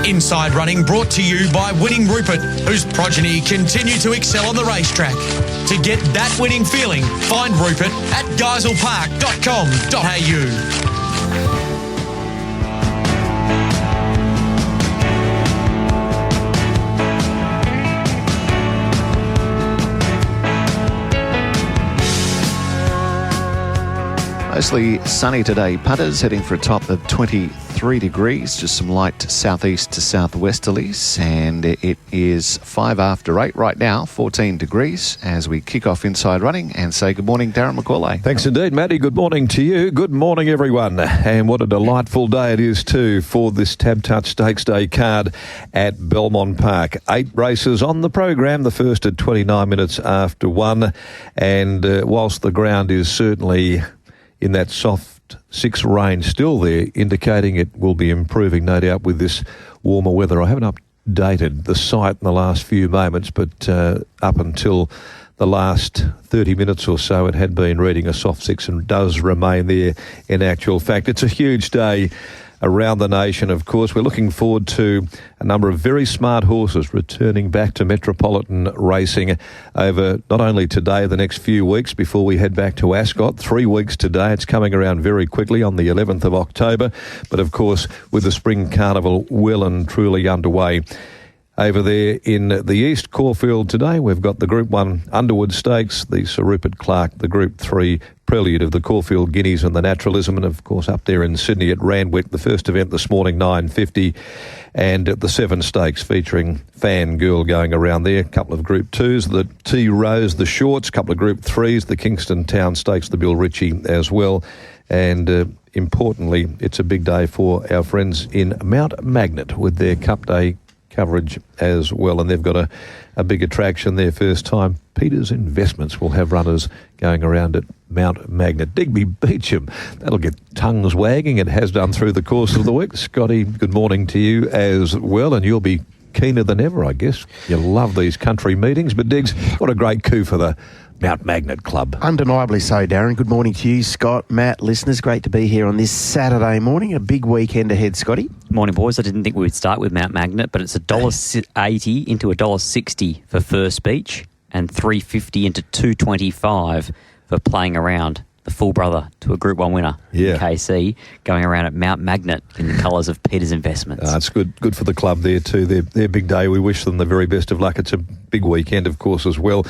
Inside Running brought to you by Winning Rupert, whose progeny continue to excel on the racetrack. To get that winning feeling, find Rupert at geiselpark.com.au. Mostly sunny today. Punters heading for a top of 23 degrees, just some light southeast to southwesterlies, and it is 5 after 8 right now, 14 degrees, as we kick off Inside Running and say good morning, Darren McAullay. Thanks indeed, Matty. Good morning to you. Good morning, everyone. And what a delightful day it is too for this TABTouch Stakes Day card at Belmont Park. 8 races on the program, the first at 29 minutes after 1, and whilst the ground is certainly in that soft 6 range still there, indicating it will be improving, no doubt, with this warmer weather. I haven't updated the site in the last few moments, but up until the last 30 minutes or so, it had been reading a soft 6 and does remain there in actual fact. It's a huge day around the nation, of course. We're looking forward to a number of very smart horses returning back to metropolitan racing over not only today, the next few weeks before we head back to Ascot. 3 weeks today. It's coming around very quickly on the 11th of October. But of course, with the Spring Carnival well and truly underway. Over there in the East, Caulfield today, we've got the Group 1 Underwood Stakes, the Sir Rupert Clarke, the Group 3 Prelude of the Caulfield Guineas and the Naturalism, and of course up there in Sydney at Randwick, the first event this morning, 9:50, and the 7 Stakes featuring Fangirl going around there, a couple of Group 2s, the T Rose, the Shorts, a couple of Group 3s, the Kingston Town Stakes, the Bill Ritchie as well, and importantly, it's a big day for our friends in Mount Magnet with their Cup Day coverage as well, and they've got a big attraction there. First time Peter's Investments will have runners going around at Mount Magnet. Digby, Beacham, that'll get tongues wagging. It has done through the course of the week. Scotty, good morning to you as well, and you'll be keener than ever, I guess. You love these country meetings, but Diggs, what a great coup for the Mount Magnet Club. Undeniably so, Darren. Good morning to you, Scott, Matt, listeners. Great to be here on this Saturday morning. A big weekend ahead, Scotty. Morning, boys. I didn't think we would start with Mount Magnet, but it's $1.80 into $1.60 for First Beach and $3.50 into $2.25 for Playing Around, the full brother to a Group 1 winner in KC, going around at Mount Magnet in the colours of Peter's Investments. It's good for the club there too. Their big day. We wish them the very best of luck. It's a big weekend, of course, as well,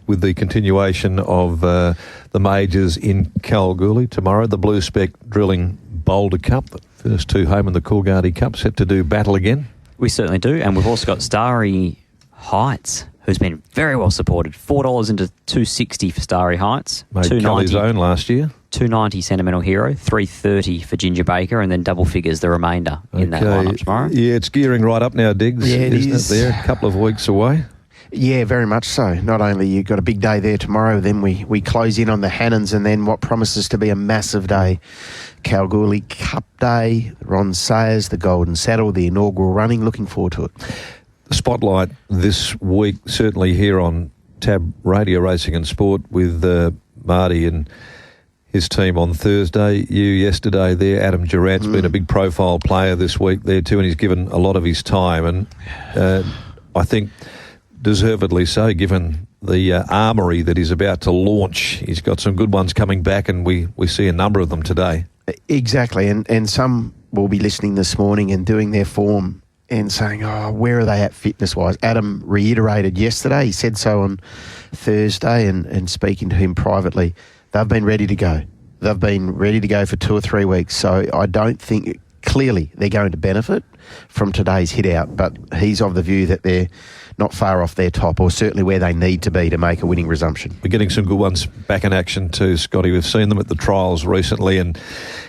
with the continuation of the majors in Kalgoorlie tomorrow. The Blue Spec Drilling Boulder Cup, the first 2 home in the Coolgardie Cup, set to do battle again. We certainly do, and we've also got Starry Heights, who's been very well supported. $4 into $2.60 for Starry Heights. Made Kelly's own last year. $2.90 Sentimental Hero, $3.30 for Ginger Baker, and then double figures the remainder in that lineup tomorrow. Yeah, it's gearing right up now, Diggs. Yeah, it isn't is. it there? A couple of weeks away. Yeah, very much so. Not only you've got a big day there tomorrow, then we close in on the Hannons, and then what promises to be a massive day. Kalgoorlie Cup Day, Ron Sayers, the Golden Saddle, the inaugural running. Looking forward to it. The spotlight this week, certainly here on Tab Radio Racing and Sport with Marty and his team on Thursday. You yesterday there, Adam Durant's been a big profile player this week there too, and he's given a lot of his time, and I think deservedly so, given the armoury that he's about to launch. He's got some good ones coming back, and we see a number of them today. Exactly, and some will be listening this morning and doing their form and saying, where are they at fitness-wise? Adam reiterated yesterday, he said so on Thursday, and speaking to him privately, they've been ready to go. They've been ready to go for 2 or 3 weeks, so I don't think, clearly, they're going to benefit from today's hit-out, but he's of the view that they're not far off their top, or certainly where they need to be to make a winning resumption. We're getting some good ones back in action too, Scotty. We've seen them at the trials recently, and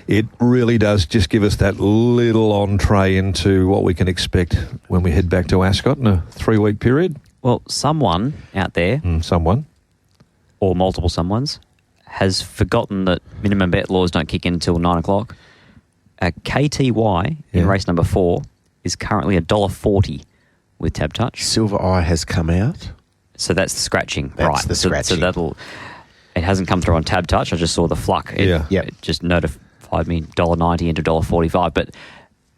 it really does just give us that little entree into what we can expect when we head back to Ascot in a 3-week period. Well, someone out there, someone, or multiple someones, has forgotten that minimum bet laws don't kick in until 9 o'clock. KTY in race number 4 is currently $1.40 with TABTouch. Silver Eye has come out. So that's the scratching, that's right? The scratching. So it hasn't come through on TABTouch. I just saw the fluck. It just notified me $1.90 into $1.45. But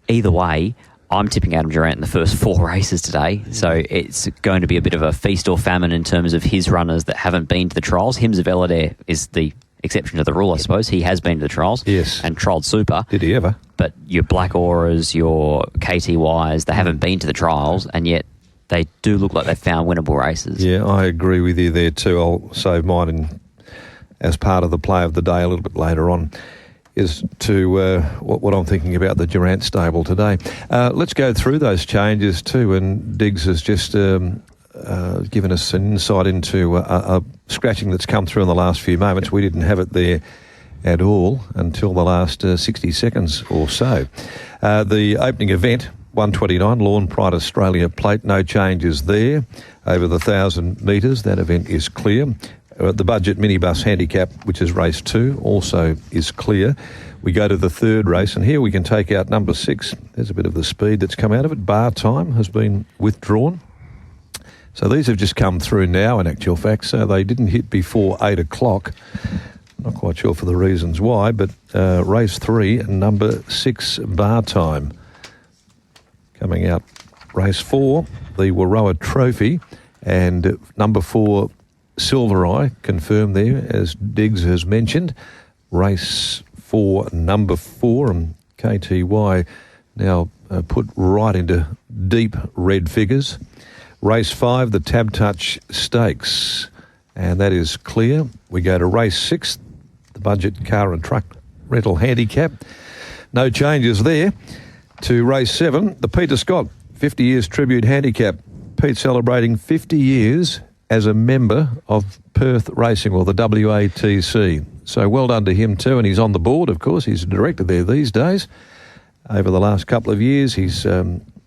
either way, I'm tipping Adam Durrant in the first 4 races today, so it's going to be a bit of a feast or famine in terms of his runners that haven't been to the trials. Himza Veladair is the exception to the rule, I suppose. He has been to the trials. Yes. And trialled super. Did he ever? But your Black Auras, your KTYs, they haven't been to the trials, and yet they do look like they've found winnable races. Yeah, I agree with you there too. I'll save mine as part of the play of the day a little bit later on, is to what I'm thinking about the Durrant stable today. Let's go through those changes too, and Diggs has just given us an insight into a scratching that's come through in the last few moments. We didn't have it there at all until the last 60 seconds or so. The opening event, 129 Lawn Pride Australia Plate, no changes there. Over the 1,000 metres, that event is clear. The budget minibus handicap, which is race 2, also is clear. We go to the third race, and here we can take out number 6. There's a bit of the speed that's come out of it. Bar Time has been withdrawn. So these have just come through now, in actual fact, so they didn't hit before 8 o'clock. Not quite sure for the reasons why, but race 3, number 6, Bar Time. Coming out race 4, the Warroa Trophy, and number 4, Silver Eye, confirmed there, as Diggs has mentioned. Race 4, number 4, and KTY now put right into deep red figures. Race 5, the TABTouch Stakes, and that is clear. We go to race 6, the budget car and truck rental handicap. No changes there. To race 7, the Peter Scott 50 years tribute handicap. Pete celebrating 50 years as a member of Perth Racing, or the WATC. So well done to him too, and he's on the board, of course. He's a director there these days. Over the last couple of years, he's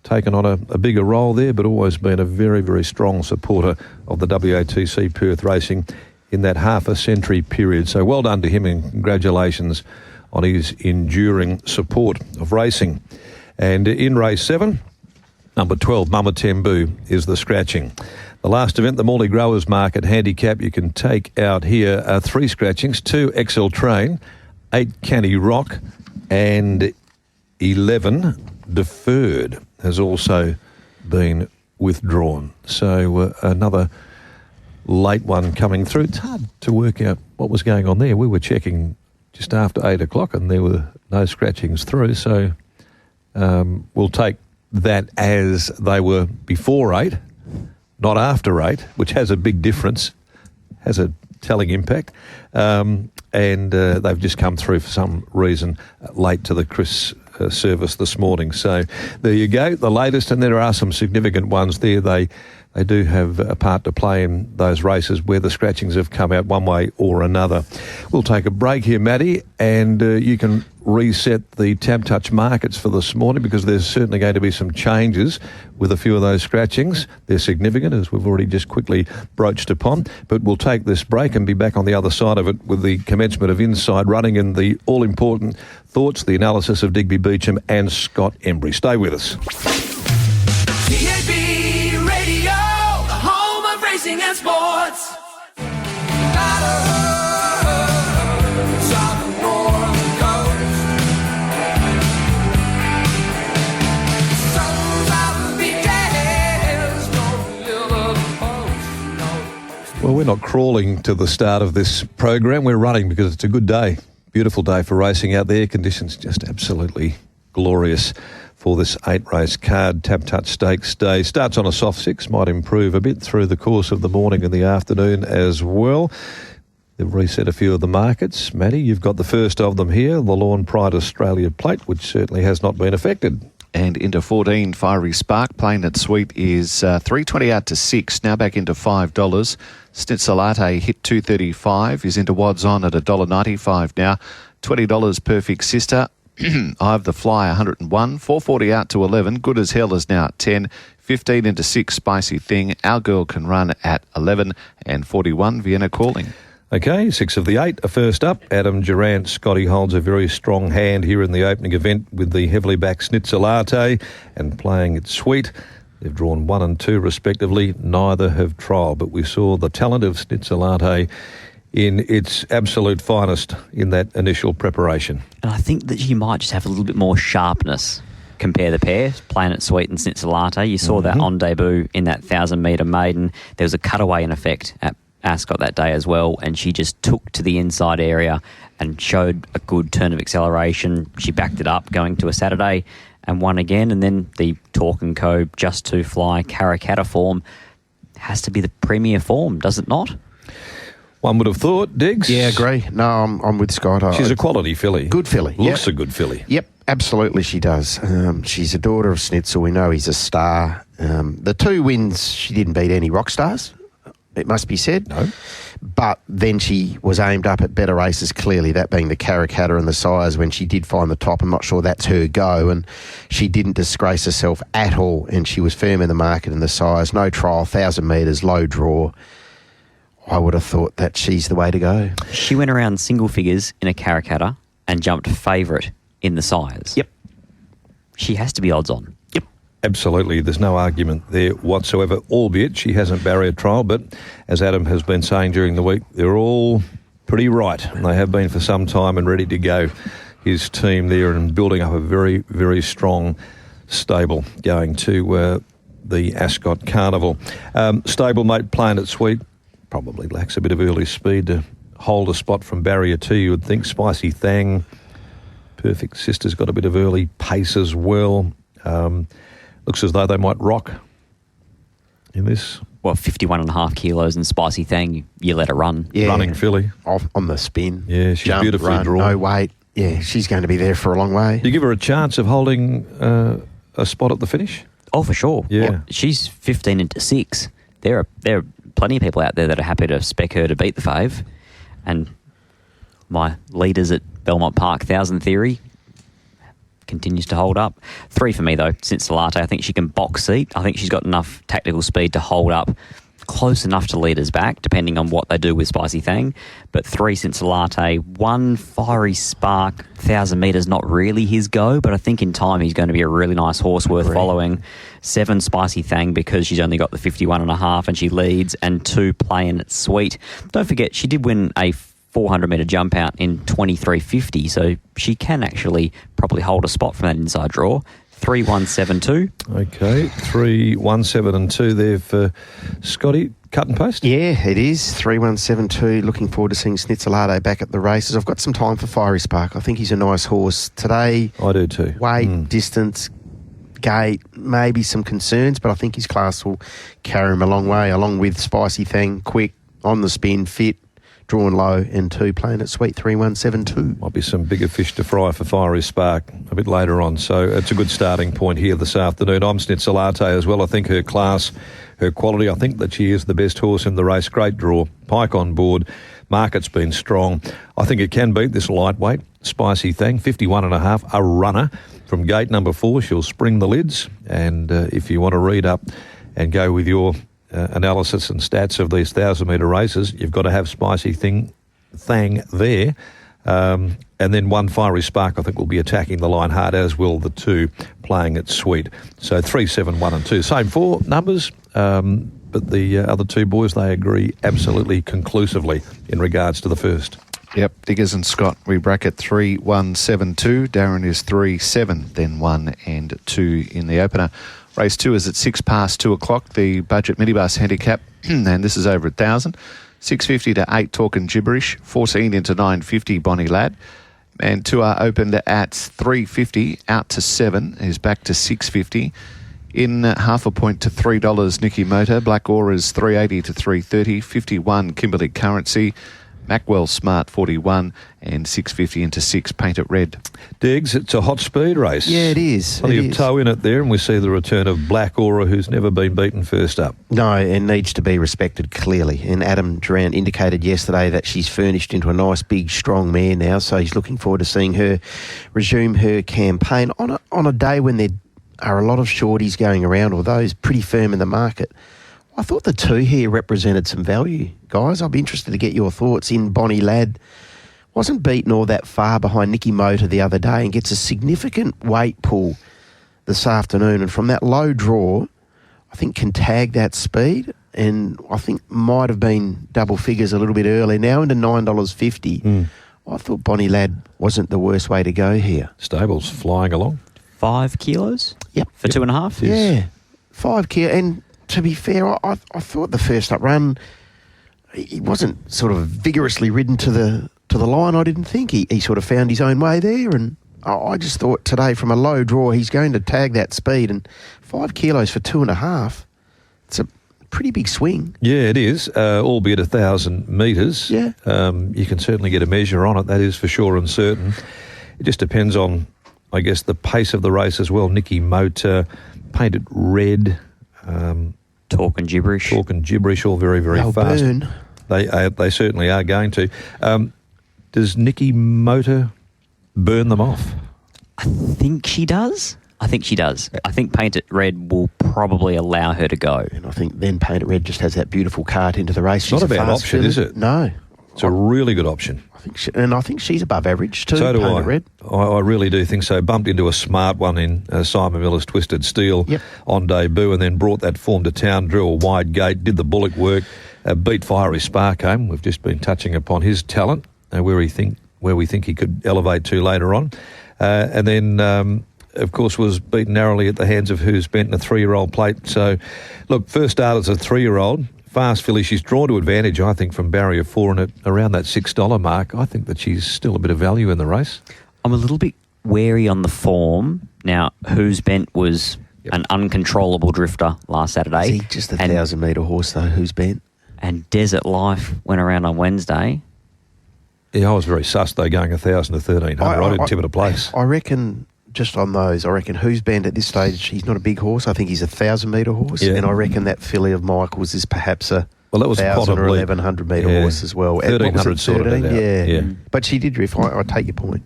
taken on a bigger role there, but always been a very, very strong supporter of the WATC Perth Racing in that half a century period. So well done to him, and congratulations on his enduring support of racing. And in race 7, number 12, Mama Tembu, is the scratching. The last event, the Morley Growers Market Handicap, you can take out here 3 scratchings, 2 XL Train, 8 Canny Rock, and 11 Deferred has also been withdrawn. So another late one coming through. It's hard to work out what was going on there. We were checking just after 8 o'clock and there were no scratchings through. So we'll take that as they were before 8, not after 8, which has a big difference, has a telling impact. And they've just come through for some reason late to the Chris service this morning. So there you go, the latest, and there are some significant ones there. They do have a part to play in those races where the scratchings have come out one way or another. We'll take a break here, Matty, and you can reset the TABTouch markets for this morning, because there's certainly going to be some changes with a few of those scratchings. They're significant, as we've already just quickly broached upon, but we'll take this break and be back on the other side of it with the commencement of Inside Running and the all-important thoughts, the analysis of Digby, Beacham and Scott Embry. Stay with us. TAB Radio, the home of racing and sports. Well, we're not crawling to the start of this program. We're running because it's a good day. Beautiful day for racing out there. Conditions just absolutely glorious for this 8-race card. TABTouch Stakes Day starts on a soft 6, might improve a bit through the course of the morning and the afternoon as well. They've reset a few of the markets. Matty, you've got the first of them here, the Lawn Pride Australia Plate, which certainly has not been affected. And into 14, Fiery Spark, playing it sweet, is $3.20 out to 6, now back into $5. Schnitzelate hit $2.35, is into Wads On at $1.95 now. $20 Perfect Sister. I've the Fly, 101, $4.40 out to 11. Good as Hell is now at 10. 15 into 6, Spicy Thing. Our Girl Can Run at 11. And 41, Vienna Calling. Okay, 6 of the 8 are first up. Adam Durrant. Scotty holds a very strong hand here in the opening event with the heavily backed Schnitzelate and playing it sweet. They've drawn 1 and 2 respectively. Neither have trialled, but we saw the talent of Schnitzelate in its absolute finest in that initial preparation. And I think that she might just have a little bit more sharpness compare the pair, Planet Sweet and Snitzalate. You saw that on debut in that 1,000-metre maiden. There was a cutaway in effect at Ascot that day as well, and she just took to the inside area and showed a good turn of acceleration. She backed it up going to a Saturday and won again. And then the Talk & Co. Just to Fly Karrakatta form has to be the premier form, does it not? One would have thought, Diggs. Yeah, agree. No, I'm with Scott. She's a quality filly. Good filly. Looks a good filly. Yep, absolutely she does. She's a daughter of Schnitzel. We know he's a star. The 2 wins, she didn't beat any rock stars, it must be said. No. But then she was aimed up at better races, clearly, that being the Karrakatta and the Sires, when she did find the top. I'm not sure that's her go, and she didn't disgrace herself at all, and she was firm in the market in the Sires. No trial, 1,000 metres, low draw. I would have thought that she's the way to go. She went around single figures in a Karrakatta and jumped favourite in the Sires. Yep. She has to be odds on. Yep. Absolutely, there's no argument there whatsoever, albeit she hasn't barrier trial, but as Adam has been saying during the week, they're all pretty right, and they have been for some time and ready to go. His team there and building up a very, very strong stable going to the Ascot Carnival. Stablemate Planet Sweet probably lacks a bit of early speed to hold a spot from barrier 2, you would think. Spicy Thang, Perfect Sister's got a bit of early pace as well. Looks as though they might rock in this. Well, 51.5 kilos and Spicy Thang, you let her run. Yeah. Running filly. Off on the spin. Yeah, she's Jump, beautifully run, drawn. no weight. Yeah, she's going to be there for a long way. You give her a chance of holding a spot at the finish? Oh, for sure. Yeah. She's 15 into 6. There are plenty of people out there that are happy to spec her to beat the fave. And my leaders at Belmont Park, 1,000 Theory, continues to hold up. 3 for me, though, Snitzalate. I think she can box seat. I think she's got enough tactical speed to hold up close enough to leaders back, depending on what they do with Spicy Thang. But 3 Snitzalate, 1 Fiery Spark, 1,000 metres, not really his go, but I think in time he's going to be a really nice horse worth following. 7 Spicy Thang, because she's only got the 51.5 and she leads, and 2 Playin' Sweet. Don't forget, she did win a 400-metre jump out in 23.50, so she can actually probably hold a spot from that inside draw. 3, 1, 7, 2. Okay, 3, 1, 7 and 2 there for Scotty. Cut and paste? Yeah, it is. 3, 1, 7, 2. Looking forward to seeing Snitzalate back at the races. I've got some time for Fiery Spark. I think he's a nice horse. Today, I do too. Weight, distance, gate, maybe some concerns, but I think his class will carry him a long way, along with Spicy Thang, quick, on the spin, fit, drawn low, and 2 Planet Sweet. 3, 1, 7, 2. Might be some bigger fish to fry for Fiery Spark a bit later on. So it's a good starting point here this afternoon. I'm Snitzalate as well. I think her class, her quality, I think that she is the best horse in the race. Great draw. Pike on board. Market's been strong. I think it can beat this lightweight. Spicy Thang, 51.5, a runner from gate number 4. She'll spring the lids. And if you want to read up and go with your analysis and stats of these 1,000-metre races, you've got to have Spicy Thang there. And then 1 Fiery Spark, I think, will be attacking the line hard, as will the 2 Playing It Sweet. So 3, 7, 1 and 2. Same 4 numbers, but the other 2 boys, they agree absolutely conclusively in regards to the first. Yep, Diggers and Scott, we bracket 3, 1, 7, 2. Darren is 3, 7, then 1 and 2 in the opener. Race 2 is at 6 past 2 o'clock, the budget minibus handicap, and this is over 1,000. 6.50 to 8 Talking Gibberish, 14 into 9.50 Bonnie Lad, and 2 are opened at 3.50, out to 7 is back to 6.50. In half a point to $3 Nicky Motor, Black Aura's 3.80 to 3.30, 51 Kimberley Currency, Macwell Smart 41 and 6.50 into 6 Paint It Red. Diggs, it's a hot speed race. Yeah, it is. Plenty of toe in it there, and we see the return of Black Aura, who's never been beaten first up. No, and needs to be respected clearly. And Adam Durant indicated yesterday that she's furnished into a nice, big, strong mare now, so he's looking forward to seeing her resume her campaign on a day when there are a lot of shorties going around, or those pretty firm in the market. I thought the 2 here represented some value. Guys, I'd be interested to get your thoughts. In Bonnie Lad, wasn't beaten all that far behind Nicky Motor the other day and gets a significant weight pull this afternoon. And from that low draw, I think can tag that speed, and I think might have been double figures a little bit earlier. Now into $9.50. I thought Bonnie Lad wasn't the worst way to go here. Stable's flying along. 5 kilos? Yep. For 2.5? Yeah, 5 kilo. And to be fair, I thought the first up run, he wasn't sort of vigorously ridden to the line. I didn't think he sort of found his own way there, and I just thought today from a low draw he's going to tag that speed, and 5 kilos for 2.5. It's a pretty big swing. Yeah, it is, albeit 1,000 metres. Yeah. You can certainly get a measure on it, that is for sure and certain. It just depends on, I guess, the pace of the race as well. Nicky Motor, Painted Red. Talking gibberish. All very, very They'll fast. burn. They certainly are going to. Does Nicky Motor burn them off? I think she does. I think Painted Red will probably allow her to go. And I think then Painted Red just has that beautiful cart into the race. It's not a bad option, is it? No. It's a really good option. I think she's above average too. So do Painted I. Red. I really do think so. Bumped into a smart one in Simon Miller's Twisted Steel on debut, and then brought that form to town, drew a wide gate, did the bullock work, beat Fiery Spark home. We've just been touching upon his talent, where we think he could elevate to later on. And then, of course, was beaten narrowly at the hands of Who's Bent in a 3-year-old plate. So, look, first start as a 3-year-old. Fast filly, she's drawn to advantage, I think, from barrier 4 and at around that $6 mark. I think that she's still a bit of value in the race. I'm a little bit wary on the form. Now, Who's Bent was an uncontrollable drifter last Saturday. Is he just a 1,000-metre horse, though, Who's Bent? And Desert Life went around on Wednesday. Yeah, I was very sus, though, going 1,000 to 1,300. I didn't tip it a place. I reckon, just on those, Who's Bent at this stage, he's not a big horse. I think he's a 1,000-metre horse. Yeah. And I reckon that filly of Michael's is perhaps a Well, that was 1,000 or possibly 1,100-metre horse as well. 1,300 sorted it out. Yeah. But she did drift. I take your point.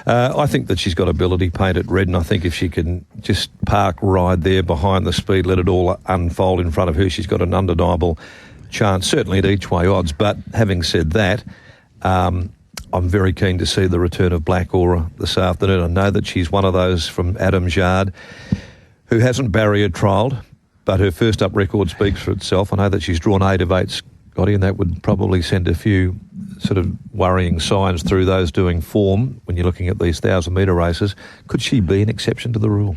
I think that she's got ability, Painted Red, and I think if she can just park ride there behind the speed, let it all unfold in front of her, she's got an undeniable chance, certainly at each way odds. But having said that, I'm very keen to see the return of Black Aura this afternoon. I know that she's one of those from Adam's Yard who hasn't barrier trialled, but her first up record speaks for itself. I know that she's drawn 8 of 8, Scotty, and that would probably send a few sort of worrying signs through those doing form when you're looking at these 1,000-metre races. Could she be an exception to the rule?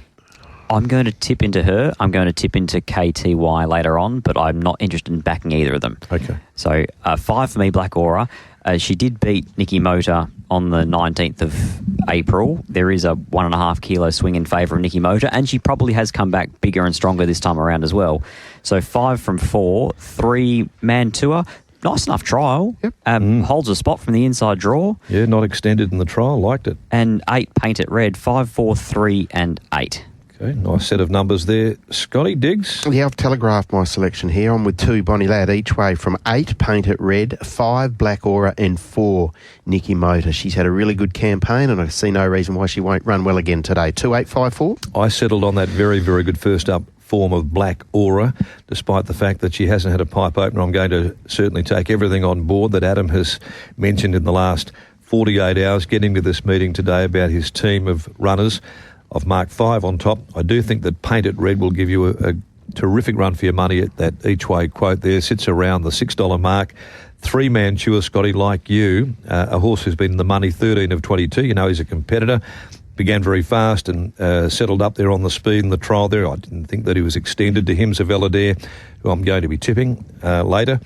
I'm going to tip into her. I'm going to tip into KTY later on, but I'm not interested in backing either of them. Okay. So 5 for me, Black Aura. She did beat Nicky Motor on the 19th of April. There is a 1.5 kilo swing in favour of Nicky Motor, and she probably has come back bigger and stronger this time around as well. So 5 from 4, 3 Man Tour. Nice enough trial. Yep. Holds a spot from the inside draw. Yeah, not extended in the trial. Liked it. And 8 Painted Red, 5, 4, 3 and 8. Okay, nice set of numbers there. Scotty, Diggs? Yeah, I've telegraphed my selection here. I'm with 2 Bonnie Lad each way from 8 Painted Red, 5 Black Aura and 4 Nicky Motor. She's had a really good campaign and I see no reason why she won't run well again today. 2, 8, 5, 4. I settled on that very, very good first up form of Black Aura, despite the fact that she hasn't had a pipe opener. I'm going to certainly take everything on board that Adam has mentioned in the last 48 hours, getting to this meeting today about his team of runners. I've marked 5 on top. I do think that Painted Red will give you a terrific run for your money at that each way quote there. Sits around the $6 mark. 3 Man Tour, Scotty, like you, a horse who's been in the money 13 of 22. You know he's a competitor. Began very fast and settled up there on the speed in the trial there. I didn't think that he was extended to Himsa Veladare, who I'm going to be tipping later.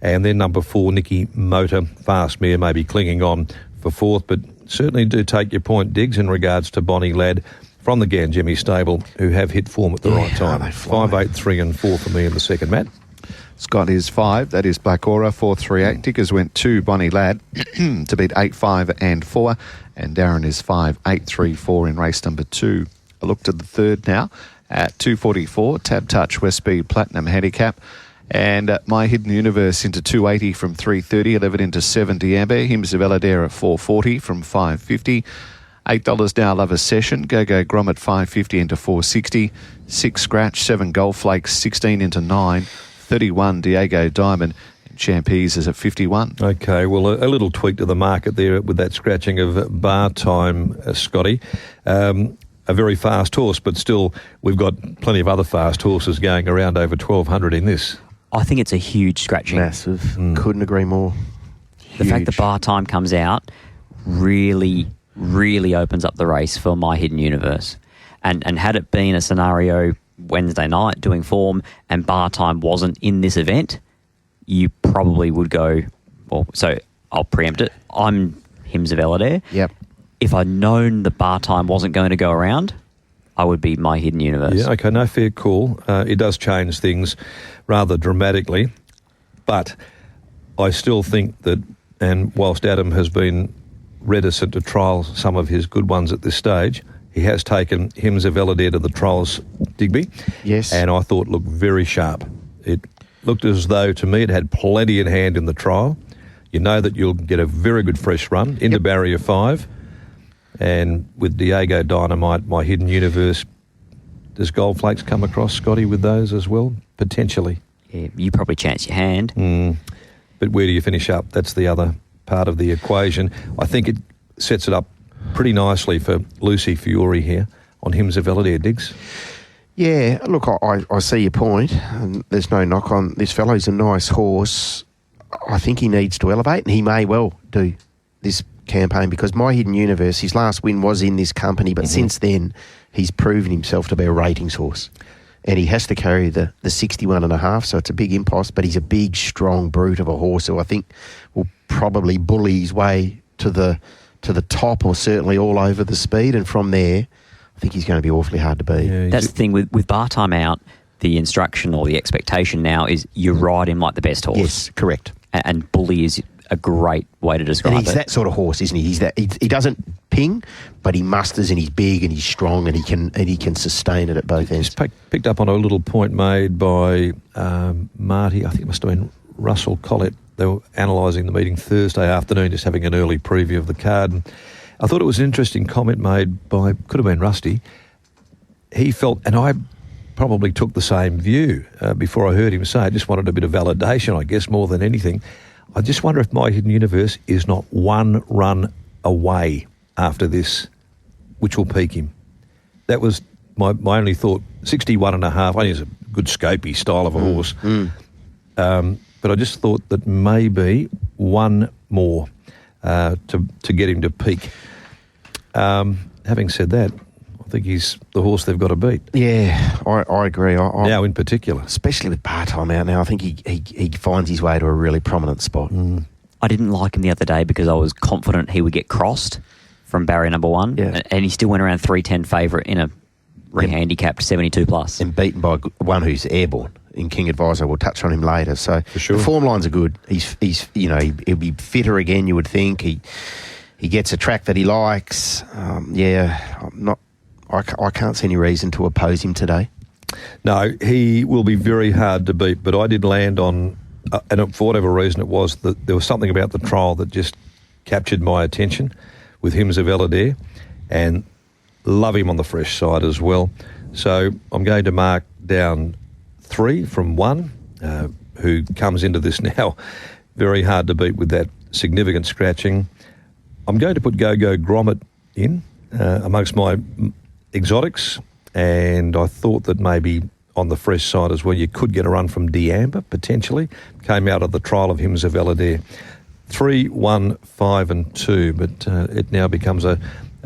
And then number 4, Nicky Motor, fast mare, maybe clinging on for 4th. But certainly do take your point, Diggs, in regards to Bonnie Ladd from the Ganjemi stable, who have hit form at the right time. 5, 8, 3 and 4 for me in the second, Matt. Scott is 5. That is Black Aura, 4, 3, 8. Dickers went 2 Bonnie Ladd to beat 8, 5 and 4. And Darren is 5, 8, 3, 4 in race number 2. I looked at the third now at 244, TABTouch West Speed Platinum Handicap. And My Hidden Universe into 280 from 330, 11 into 7 Diambe. Himsa Veladare at 440 from 550. $8 now, Love a Session. Go Grom at 550 into 460. 6 Scratch, 7 Gold Flakes, 16 into 9. 31 Diego Diamond. And Champese is at 51. Okay, well, a little tweak to the market there with that scratching of bar time, Scotty. A very fast horse, but still we've got plenty of other fast horses going around over 1,200 in this. I think it's a huge scratching. Massive. Couldn't agree more. The fact that bar time comes out really opens up the race for My Hidden Universe. And had it been a scenario Wednesday night doing form and bar time wasn't in this event, you probably would go, well, so I'll preempt it. I'm Hymns of Eladir. Yep. If I'd known the bar time wasn't going to go around, I would be My Hidden Universe. Yeah, okay, no, fair call. It does change things rather dramatically, but I still think that, and whilst Adam has been reticent to trial some of his good ones at this stage, he has taken Hymns of Eladir to the trials, Digby. Yes. And I thought looked very sharp. It looked as though, to me, it had plenty in hand in the trial. You know that you'll get a very good fresh run into Barrier 5. And with Diego Dynamite, My Hidden Universe, does Gold Flakes come across, Scotty, with those as well? Potentially. Yeah, you probably chance your hand. But where do you finish up? That's the other part of the equation. I think it sets it up pretty nicely for Lucy Fiore here on Hymns of Eladir, Diggs. Yeah, look, I see your point, and there's no knock on this fellow. He's a nice horse. I think he needs to elevate, and he may well do this campaign, because My Hidden Universe, his last win was in this company, but since then he's proven himself to be a ratings horse, and he has to carry the 61.5, so it's a big impost, but he's a big, strong brute of a horse who I think will probably bully his way to the top, or certainly all over the speed, and from there I think he's going to be awfully hard to beat. Yeah, That's the thing with bar time out, the instruction or the expectation now is you ride him like the best horse. Yes, correct. And bully is a great way to describe And he's it. that sort of horse, isn't he? He's that. He doesn't ping, but he musters, and he's big, and he's strong, and he can sustain it at both ends. Just picked up on a little point made by Marty. I think it must have been Russell Collett. They were analysing the meeting Thursday afternoon, just having an early preview of the card. And I thought it was an interesting comment made by, could have been Rusty. He felt, and I probably took the same view before I heard him say, I just wanted a bit of validation, I guess, more than anything. I just wonder if My Hidden Universe is not one run away after this, which will peak him. That was my only thought. 61.5, I think it's a good scopy style of a horse. But I just thought that maybe one more to get him to peak. Having said that, I think he's the horse they've got to beat. Yeah, I agree. Now in particular. Especially with bar time out now, I think he finds his way to a really prominent spot. I didn't like him the other day because I was confident he would get crossed from barrier number 1. Yeah. And he still went around 310 favourite in a re-handicapped 72 plus. And beaten by one who's airborne in King Advisor. We'll touch on him later. So For sure. The form lines are good. He's he'll be fitter again, you would think. He gets a track that he likes. I can't see any reason to oppose him today. No, he will be very hard to beat, but I did land on, and for whatever reason it was, that there was something about the trial that just captured my attention with Hymns of Eladir, and love him on the fresh side as well. So I'm going to mark down 3 from 1, who comes into this now very hard to beat with that significant scratching. I'm going to put Go-Go Grommet in amongst my exotics, and I thought that maybe on the fresh side as well you could get a run from D'Amber potentially. Came out of the trial of Hymns of Eladir. 3, 1, 5 and 2, but it now becomes a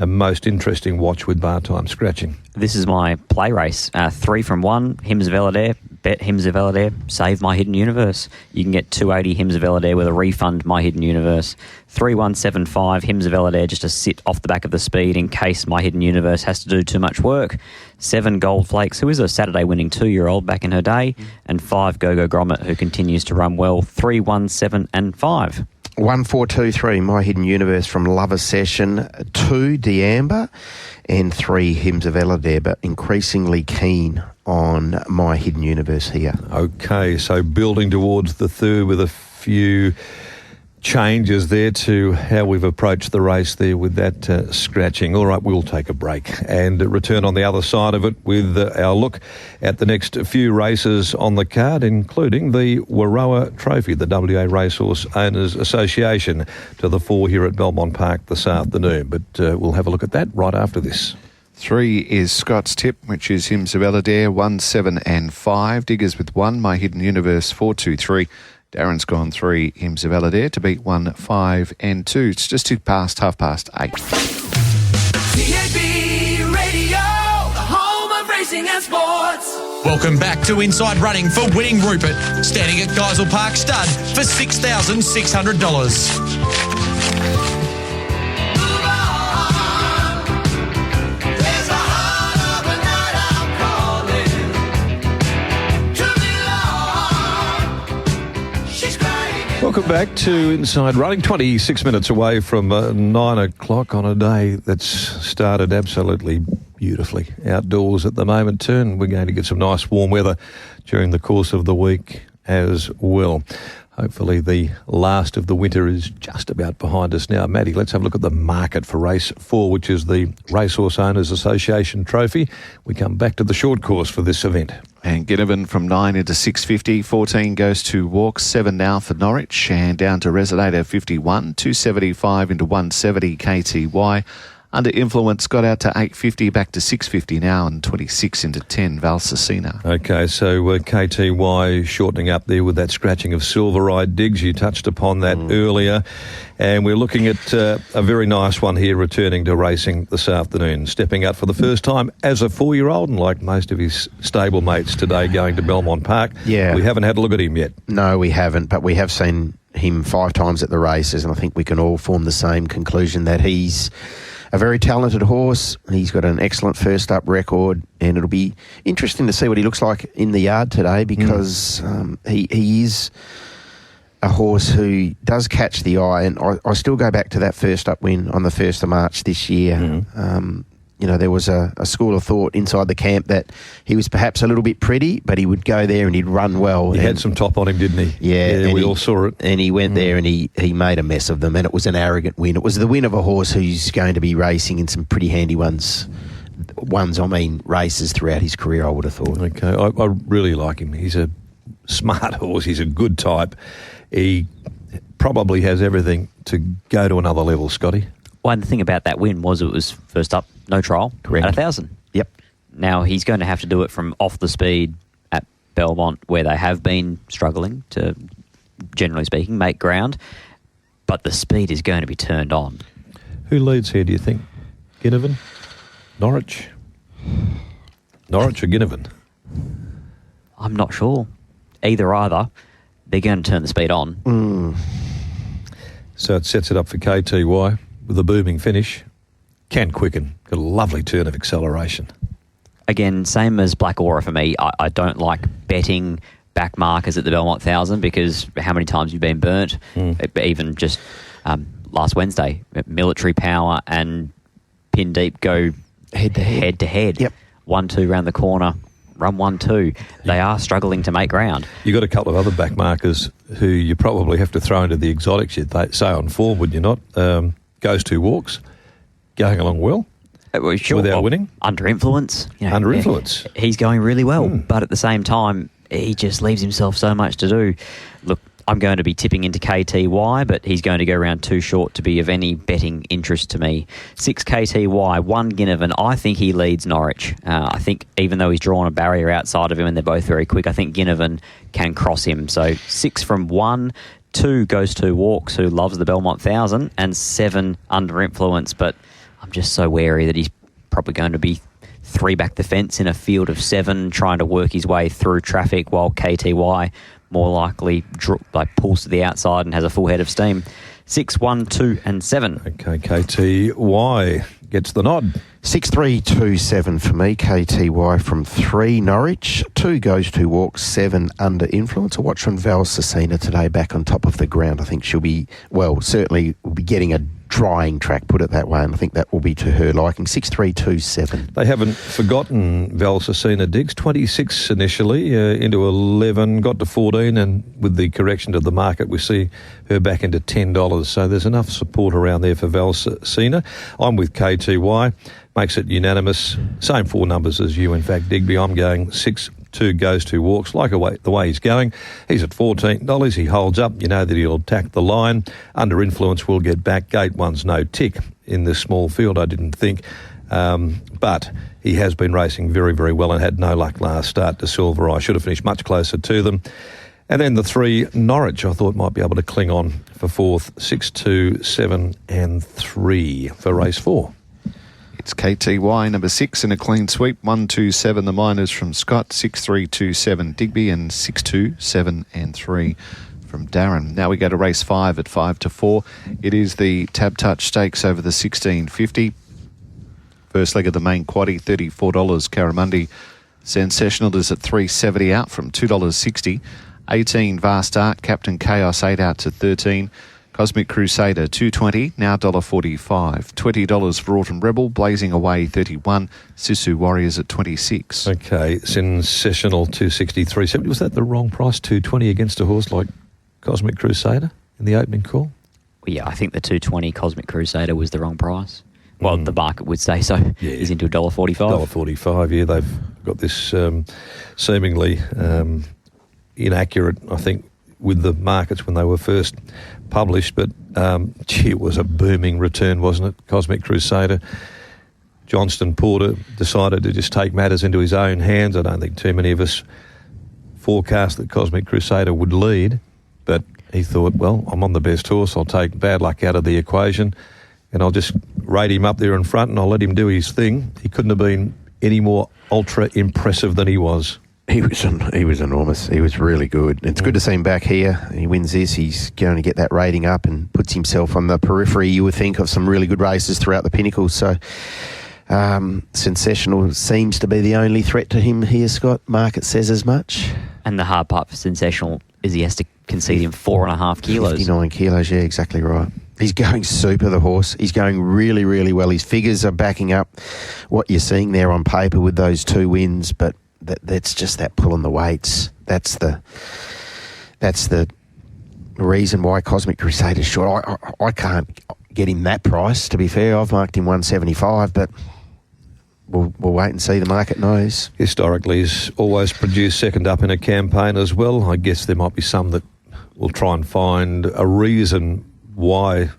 most interesting watch with bar time scratching. This is my play race. 3 from 1, Hymns of Eladir, bet Hymns of Eladir, save My Hidden Universe. You can get 280 Hymns of Eladir with a refund My Hidden Universe. 3175 Hymns of Eladir just to sit off the back of the speed in case My Hidden Universe has to do too much work. 7 Gold Flakes, who is a Saturday winning 2-year-old back in her day, and 5 Go-Go Grommet, who continues to run well. 3, 1, 7 and 5. 1, 4, 2, 3, My Hidden Universe from Lover Session. 2, D'Amber, and 3, Hymns of Eladir, but increasingly keen on My Hidden Universe here. Okay, so building towards the third with a few changes there to how we've approached the race there with that scratching. All right, we'll take a break and return on the other side of it with our look at the next few races on the card, including the Warroa Trophy, the WA Racehorse Owners Association, to the 4 here at Belmont Park this afternoon. But we'll have a look at that right after this. 3 is Scott's tip, which is Hymns of Eladir, 1, 7 and 5. Diggers with 1, My Hidden Universe, 4, 2, 3. Darren's gone 3, Hymns of Eladir, to beat 1, 5 and 2. It's just 8:02. TAB Radio, racing and sports. Welcome back to Inside Running for Winning Rupert, standing at Geisel Park Stud for $6,600. Welcome back to Inside Running. 26 minutes away from 9 o'clock on a day that's started absolutely beautifully outdoors at the moment too, and we're going to get some nice warm weather during the course of the week as well. Hopefully the last of the winter is just about behind us now. Maddie, let's have a look at the market for race 4, which is the Racehorse Owners Association Trophy. We come back to the short course for this event. And Ginnivan from 9 into 650, 14 goes to Walk, 7 now for Norwich, and down to Resonator 51, 275 into 170 KTY. Under Influence got out to 850, back to 650 now, and 26 into 10 Valsacina. Okay, so KTY shortening up there with that scratching of Silver-Eyed Diggs. You touched upon that earlier. And we're looking at a very nice one here returning to racing this afternoon, stepping out for the first time as a 4-year-old, and like most of his stable mates today going to Belmont Park. Yeah. We haven't had a look at him yet. No, we haven't, but we have seen him 5 times at the races, and I think we can all form the same conclusion that he's a very talented horse. He's got an excellent first up record, and it'll be interesting to see what he looks like in the yard today, because he is a horse who does catch the eye, and I still go back to that first up win on the 1st of March this year. There was a school of thought inside the camp that he was perhaps a little bit pretty, but he would go there and he'd run well. He had some top on him, didn't he? Yeah, we all saw it. And he went there and he made a mess of them, and it was an arrogant win. It was the win of a horse who's going to be racing in some pretty handy races throughout his career, I would have thought. Okay, I really like him. He's a smart horse. He's a good type. He probably has everything to go to another level, Scotty. One thing about that win was it was first up, no trial, Correct. at 1,000. Yep. Now he's going to have to do it from off the speed at Belmont, where they have been struggling to, generally speaking, make ground. But the speed is going to be turned on. Who leads here, do you think? Ginnivan? Norwich? Norwich or Ginnivan? I'm not sure. Either. They're going to turn the speed on. So it sets it up for KTY with a booming finish. Can quicken. Got a lovely turn of acceleration. Again, same as Black Aura for me. I don't like betting back markers at the Belmont 1,000 because how many times you've been burnt. Even just last Wednesday, Military Power and Pin Deep go head to head. Yep. 1-2 round the corner. Run 1-2. They are struggling to make ground. You got a couple of other back markers who you probably have to throw into the exotics, you'd say, on form, would you not? Goes 2 walks, going along well. Sure. Without winning? Under influence. Under influence. He's going really well, but at the same time, he just leaves himself so much to do. Look, I'm going to be tipping into KTY, but he's going to go around too short to be of any betting interest to me. 6 KTY, 1 Ginnivan. I think he leads Norwich. I think even though he's drawn a barrier outside of him and they're both very quick, I think Ginnivan can cross him. So 6 from 1, 2 goes 2 walks, who loves the Belmont 1,000, and 7 under influence. But I'm just so wary that he's probably going to be 3 back the fence in a field of 7, trying to work his way through traffic, while KTY more likely pulls to the outside and has a full head of steam. 6, 1, 2 and 7. Okay, KTY gets the nod. 6, 3, 2, 7 for me. KTY from 3 Norwich. 2 goes 2 walks, 7 under influence. A watch from Valsacina today, back on top of the ground. I think she'll be, certainly will be getting a drying track, put it that way, and I think that will be to her liking. 6, 3, 2, 7. They haven't forgotten Valsacina Diggs. 26 initially, into 11, got to 14, and with the correction to the market, we see her back into $10. So there's enough support around there for Valsacina. I'm with KTY. Makes it unanimous. Same 4 numbers as you, in fact, Digby. I'm going 6, 2 goes 2 walks. Like the way he's going. He's at $14. He holds up. You know that he'll attack the line. Under influence will get back. Gate 1's no tick in this small field, I didn't think. But he has been racing very, very well and had no luck last start to Silver Eye. Should have finished much closer to them. And then the 3 Norwich, I thought might be able to cling on for 4th. 6, 2, 7 and 3 for race 4. It's KTY number 6 in a clean sweep. 1-2-7 the minors from Scott, 6-3-2-7 Digby, and 6-2-7 and 3 from Darren. Now we go to race 5 at 5-4. It is the TABTouch Stakes over the 1650. First leg of the main quaddie, $34. Caramundi Sensational is at $3.70 out from $2.60. 18 Vast Art, Captain Chaos 8 out to 13. Cosmic Crusader $2.20, now $1.45. $20 for Autumn Rebel, Blazing Away 31. Sisu Warriors at 26. Okay, Sensational 263.70. Was that the wrong price? 220 against a horse like Cosmic Crusader in the opening call? Well, yeah, I think the 220 Cosmic Crusader was the wrong price. Well, the market would say so. Yeah. He's into $1.45. $1.45, yeah. They've got this seemingly inaccurate, I think, with the markets when they were first published. But, it was a booming return, wasn't it? Cosmic Crusader. Johnston Porter decided to just take matters into his own hands. I don't think too many of us forecast that Cosmic Crusader would lead. But he thought, well, I'm on the best horse. I'll take bad luck out of the equation and I'll just rate him up there in front and I'll let him do his thing. He couldn't have been any more ultra impressive than he was. He was enormous. He was really good. It's good to see him back here. He wins this. He's going to get that rating up and puts himself on the periphery, you would think, of some really good races throughout the Pinnacle. So Sensational seems to be the only threat to him here, Scott. Market says as much. And the hard part for Sensational is he has to concede him 4.5 kilos. 59 kilos, yeah, exactly right. He's going super, the horse. He's going really, really well. His figures are backing up what you're seeing there on paper with those 2 wins, but that's just that pull on the weights. That's the reason why Cosmic Crusader is short. I can't get him that price, to be fair. I've marked him 175, but we'll wait and see. The market knows. Historically, he's always produced second up in a campaign as well. I guess there might be some that will try and find a reason why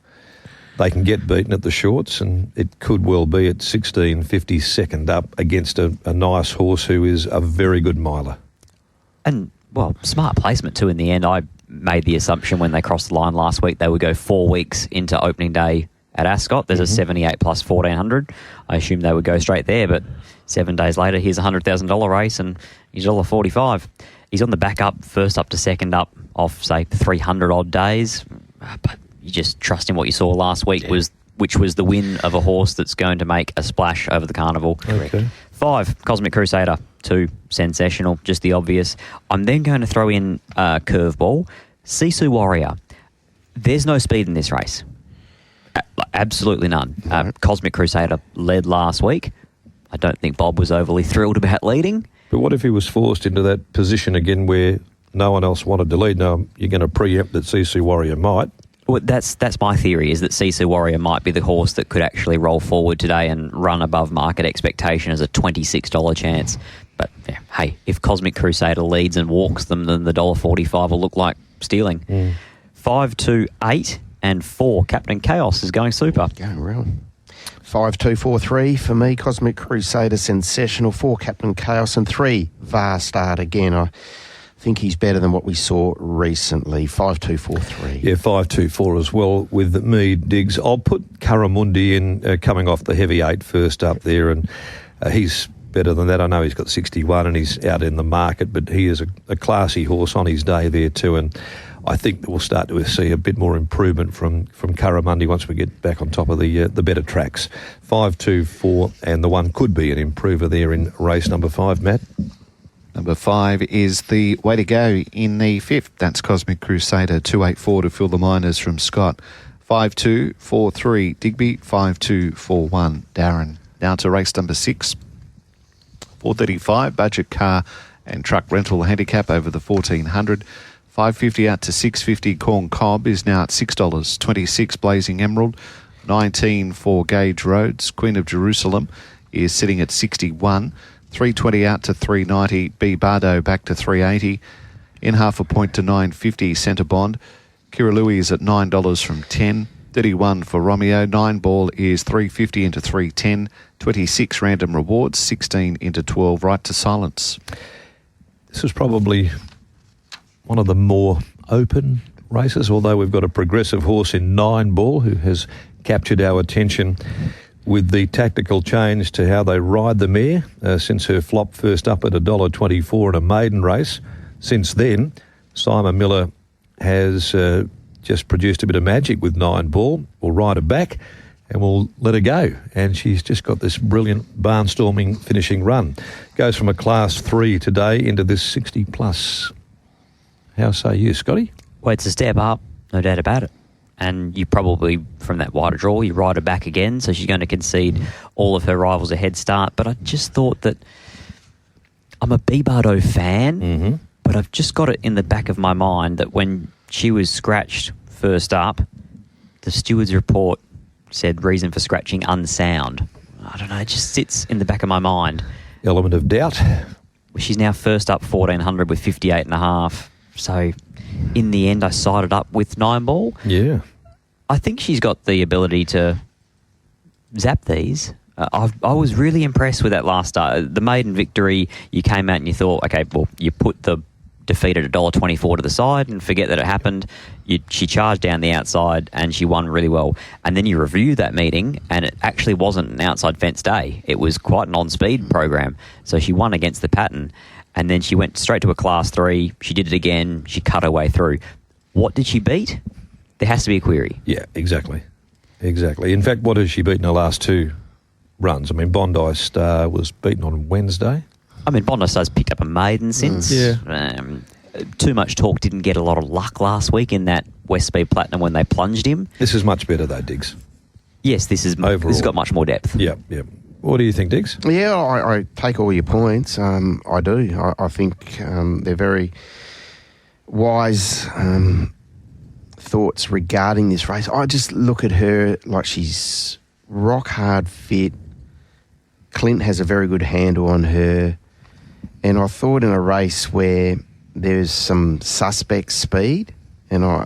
they can get beaten at the shorts, and it could well be at 16.50 second up against a nice horse who is a very good miler. And, well, smart placement too in the end. I made the assumption when they crossed the line last week they would go 4 weeks into opening day at Ascot. There's a 78 plus 1400. I assumed they would go straight there, but 7 days later, here's a $100,000 race and he's $1.45. He's on the back up, first up to second up off, say, 300 odd days, but you just trust in what you saw last week, which was the win of a horse that's going to make a splash over the carnival. Okay. 5, Cosmic Crusader. 2, Sensational, just the obvious. I'm then going to throw in Curveball. Sisu Warrior. There's no speed in this race. Absolutely none. Cosmic Crusader led last week. I don't think Bob was overly thrilled about leading. But what if he was forced into that position again where no one else wanted to lead? Now, you're going to preempt that Sisu Warrior might. Well, that's my theory, is that Sisu Warrior might be the horse that could actually roll forward today and run above market expectation as a $26 chance. But, yeah, hey, if Cosmic Crusader leads and walks them, then the $1.45 will look like stealing. 5, 2, 8 and 4. Captain Chaos is going super. Going real. 5, 2, 4, 3 for me. Cosmic Crusader, Sensational. 4, Captain Chaos, and 3, Vast Art again. I think he's better than what we saw recently. 5, 2, 4, 3. Yeah, 5, 2, 4 as well with me, Diggs. I'll put Caramundi in coming off the heavy 8 first up there, and he's better than that. I know he's got 61 and he's out in the market, but he is a classy horse on his day there too, and I think that we'll start to see a bit more improvement from Caramundi once we get back on top of the better tracks. 5, 2, 4, and the one could be an improver there in race number 5, Matt. Number 5 is the way to go in the 5th. That's Cosmic Crusader, 284 to fill the minors from Scott. 5, 2, 4, 3, Digby, 5, 2, 4, 1, Darren. Now to race number 6. 435, budget car and truck rental handicap over the 1400. 550 out to 650, Corn Cob is now at $6. 26, Blazing Emerald. 19 for Gage Roads. Queen of Jerusalem is sitting at 61. 320 out to 390, B Bardo back to 380. In half a point to 950, Centre Bond. Kiralui is at $9 from 10. 31 for Romeo. 9 ball is 350 into 310. 26 random rewards. 16 into 12. Right to silence. This is probably one of the more open races, although we've got a progressive horse in 9 ball who has captured our attention with the tactical change to how they ride the mare since her flop first up at $1.24 in a maiden race. Since then, Simon Miller has just produced a bit of magic with 9 Ball. We'll ride her back and we'll let her go. And she's just got this brilliant barnstorming finishing run. Goes from a Class 3 today into this 60+. How say you, Scotty? Well, it's a step up, no doubt about it. And you probably, from that wider draw, you ride her back again, so she's going to concede all of her rivals a head start. But I just thought that I'm a B. Bardo fan, but I've just got it in the back of my mind that when she was scratched first up, the steward's report said reason for scratching unsound. I don't know, it just sits in the back of my mind. Element of doubt. She's now first up 1,400 with 58.5. So in the end, I sided up with 9 Ball. Yeah. I think she's got the ability to zap these. I was really impressed with that last start. The maiden victory, you came out and you thought, okay, well, you put the defeat at $1.24 to the side and forget that it happened. She charged down the outside and she won really well. And then you review that meeting and it actually wasn't an outside fence day. It was quite an on-speed program. So she won against the pattern. And then she went straight to a Class 3. She did it again. She cut her way through. What did she beat? There has to be a query. Yeah, exactly. Exactly. In fact, what has she beaten her last 2 runs? I mean, Bondi Star was beaten on Wednesday. I mean, Bondi Star's picked up a maiden since. Yeah. Too Much Talk didn't get a lot of luck last week in that West Speed Platinum when they plunged him. This is much better though, Diggs. Yes, this has got much more depth. Yeah, yeah. What do you think, Diggs? Yeah, I take all your points. I do. I think they're very wise thoughts regarding this race. I just look at her like she's rock hard fit. Clint has a very good handle on her. And I thought in a race where there's some suspect speed, and I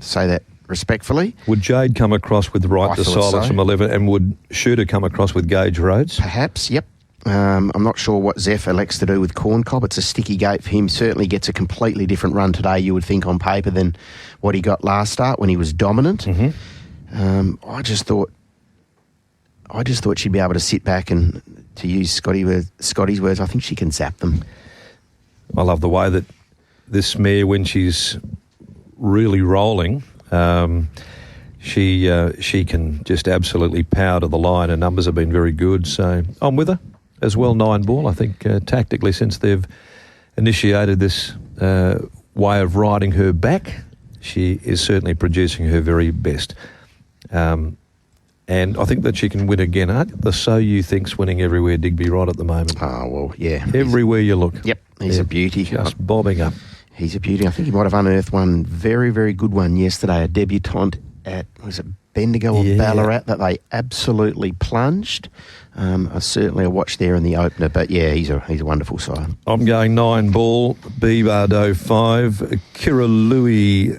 say that respectfully. Would Jade come across with Right to Silence from 11, and would Shooter come across with Gage Rhodes? Perhaps, yep. I'm not sure what Zeph elects to do with Corn Cob. It's a sticky gate for him. Certainly gets a completely different run today, you would think, on paper than what he got last start when he was dominant. I just thought she'd be able to sit back and, to use Scotty's words, I think she can zap them. I love the way that this mare, when she's really rolling, she can just absolutely power to the line. Her numbers have been very good, so I'm with her as well. 9 Ball, I think tactically, since they've initiated this way of riding her back, she is certainly producing her very best. And I think that she can win again. Aren't the So You Think's winning everywhere, Digby, right at the moment? Oh, well, yeah. Everywhere you look. Yep, he's a beauty. Just bobbing up. He's a beauty. I think he might have unearthed one very, very good one yesterday, a debutante at, was it Bendigo or Ballarat, that they absolutely plunged. Certainly a watch there in the opener, but yeah, he's a wonderful side. I'm going 9 Ball, B. Bardo 5, Kira Louis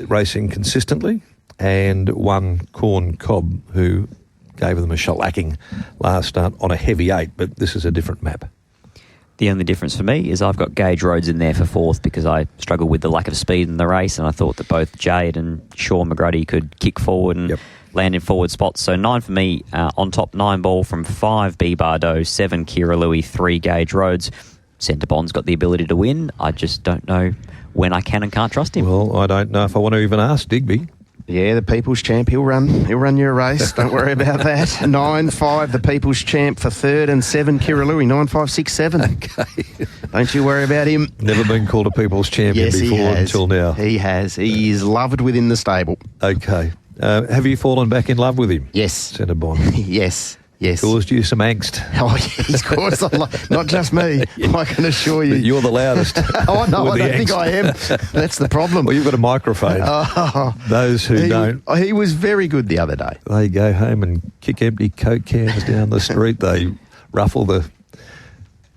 racing consistently, and 1 Corn Cob, who gave them a shellacking last start on a heavy 8, but this is a different map. The only difference for me is I've got Gage Rhodes in there for 4th because I struggled with the lack of speed in the race, and I thought that both Jade and Sean McGrady could kick forward and land in forward spots. So 9 for me, on top 9 Ball from 5 B. Bardo, 7 Kira Louis, 3 Gage Rhodes. Centre Bond's got the ability to win. I just don't know when I can and can't trust him. Well, I don't know if I want to even ask Digby. Yeah, the People's Champ. He'll run you a race. Don't worry about that. 9-5, the People's Champ for 3rd, and 7 Kira Louis. 9-5, 6-7. Okay. Don't you worry about him. Never been called a People's Champion before until now. He has. He is loved within the stable. Okay. Have you fallen back in love with him? Yes. Centre Bond. Yes. Caused you some angst. Oh, yeah, he's caused a lot. Not just me, I can assure you. But you're the loudest. Oh, no, I don't think I am. That's the problem. Well, you've got a microphone. Those who don't. He was very good the other day. They go home and kick empty Coke cans down the street. They ruffle the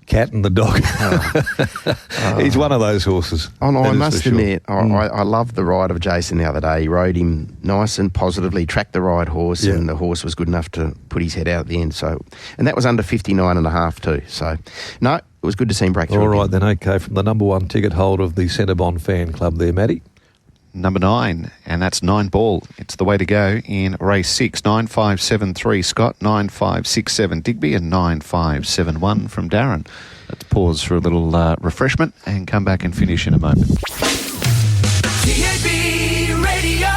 cat and the dog. He's one of those horses. Oh, no, I must admit, I loved the ride of Jason the other day. He rode him nice and positively, tracked the right horse, and the horse was good enough to put his head out at the end. So, and that was under 59.5 too. So, no, it was good to see him break through. All right then, okay. From the number 1 ticket holder of the Centre Bond fan club there, Matty. number 9, and that's 9 Ball. It's the way to go in race 6. 9573 Scott, 9567 Digby, and 9571 from Darren. Let's pause for a little refreshment and come back and finish in a moment. TAB Radio,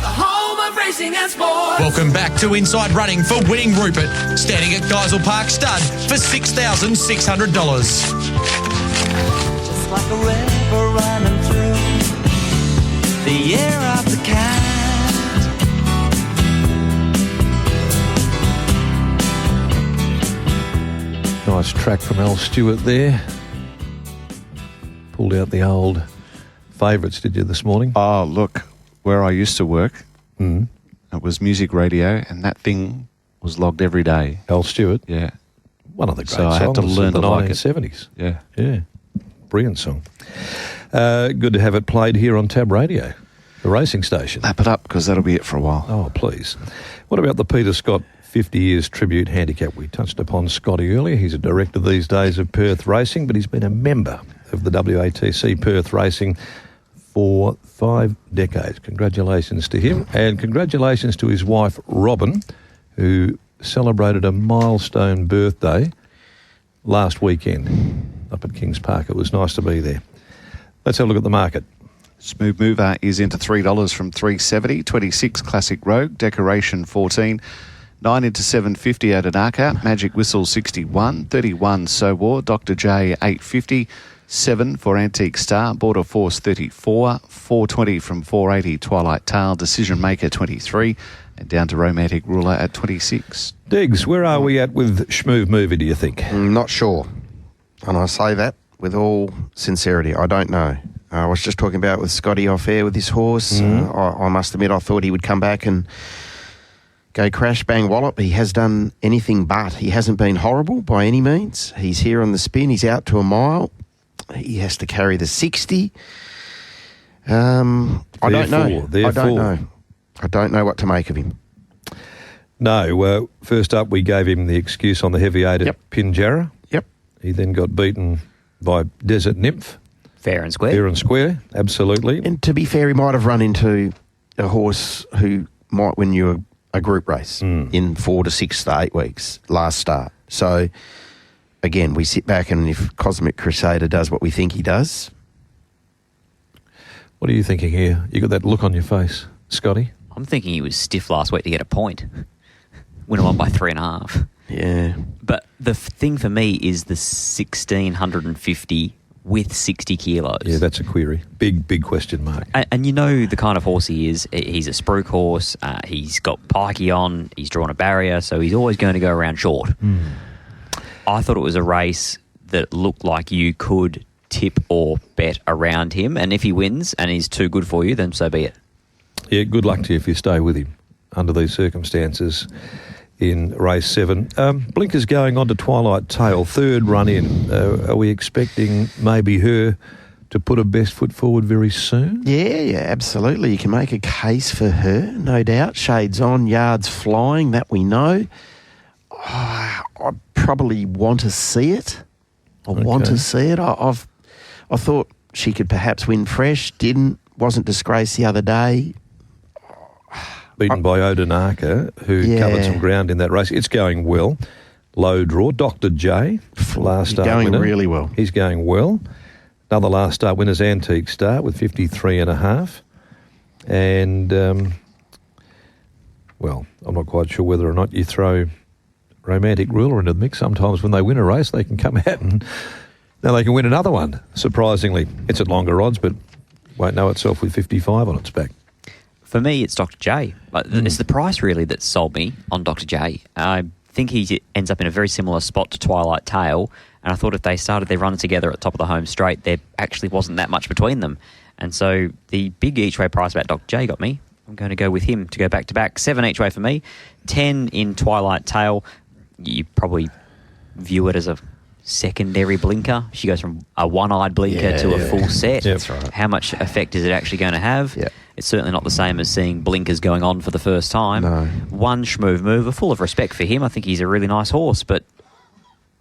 the home of racing and sports. Welcome back to Inside Running for Winning Rupert, standing at Geisel Park Stud for $6,600. Just like a river running through the air of the cat. Nice track from Al Stewart there. Pulled out the old favourites, did you, this morning? Oh, look, where I used to work, it was music radio, and that thing was logged every day. Al Stewart, Yeah. one of the great So I songs had to learn of the to like it. 1970s. Yeah. Yeah, brilliant song. Good to have it played here on Tab Radio, the racing station. Lap it up, because that'll be it for a while. Oh, please. What about the Peter Scott 50 Years Tribute Handicap? We touched upon Scotty earlier. He's a director these days of Perth Racing, but he's been a member of the WATC Perth Racing for 5 decades. Congratulations to him, and congratulations to his wife, Robin, who celebrated a milestone birthday last weekend up at Kings Park. It was nice to be there. Let's have a look at the market. Smooth Mover is into $3 from $3.70. 26 Classic Rogue, Decoration 14. 9 into $7.50 Adenaka, Magic Whistle 61, 31 So War, Dr. J 850, 7 for Antique Star, Border Force 34, 420 from 480 Twilight Tale, Decision Maker 23, and down to Romantic Ruler at 26. Diggs, where are we at with Schmoove Movie, do you think? Not sure. And I say that with all sincerity. I don't know. I was just talking about with Scotty off air with this horse. I must admit I thought he would come back and go crash, bang, wallop. He has done anything but. He hasn't been horrible by any means. He's here on the spin. He's out to a mile. He has to carry the 60. I don't know. I don't know what to make of him. No, first up we gave him the excuse on the heavy 8 at Pinjarra. Yep. He then got beaten by Desert Nymph. Fair and square. Fair and square, absolutely. And to be fair, he might have run into a horse who might win you a group race in 4 to 6 to 8 weeks last start. So, again, we sit back and if Cosmic Crusader does what we think he does. What are you thinking here? You got that look on your face, Scotty? I'm thinking he was stiff last week to get a point. Win him on by 3.5. Yeah. But the thing for me is the 1,650 with 60 kilos. Yeah, that's a query. Big question mark. And you know the kind of horse he is. He's a spruik horse. He's got pikey on. He's drawn a barrier, so he's always going to go around short. I thought it was a race that looked like you could tip or bet around him, and if he wins and he's too good for you, then so be it. Yeah, good luck to you if you stay with him under these circumstances in race 7. Blinker's going on to Twilight Tale, 3rd run in. Are we expecting maybe her to put her best foot forward very soon? Yeah, absolutely. You can make a case for her, no doubt. Shades on, yards flying, that we know. I probably want to see it. I thought she could perhaps win fresh, didn't, wasn't disgraced the other day. Beaten by Odenaka, who covered some ground in that race. It's going well. Low draw. Dr. J, last start going winner. really well. He's going well. Another last start winner's Antique Star with 53.5. And, well, I'm not quite sure whether or not you throw Romantic Ruler into the mix. Sometimes when they win a race, they can come out and now they can win another one, surprisingly. It's at longer odds, but won't know itself with 55 on its back. For me, it's Dr. J. It's the price, really, that sold me on Dr. J. I think he ends up in a very similar spot to Twilight Tale, and I thought if they started their run together at the top of the home straight, there actually wasn't that much between them. And so the big each-way price about Dr. J got me. I'm going to go with him to go back-to-back. 7 each way for me. 10 in Twilight Tale. You probably view it as a secondary blinker. She goes from a one-eyed blinker to a full set. That's right. How much effect is it actually going to have? Yeah. It's certainly not the same as seeing blinkers going on for the first time. No. One Schmoove Mover, full of respect for him. I think he's a really nice horse, but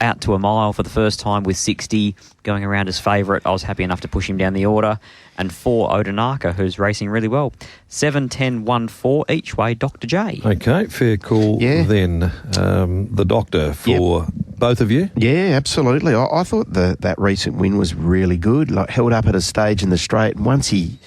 out to a mile for the first time with 60 going around as favourite. I was happy enough to push him down the order. And 4, Odinaka, who's racing really well. 7, 10, 1, 4 each way, Dr. J. Okay, fair call then. The Doctor for both of you? Yeah, absolutely. I thought that recent win was really good. Like, held up at a stage in the straight. And once he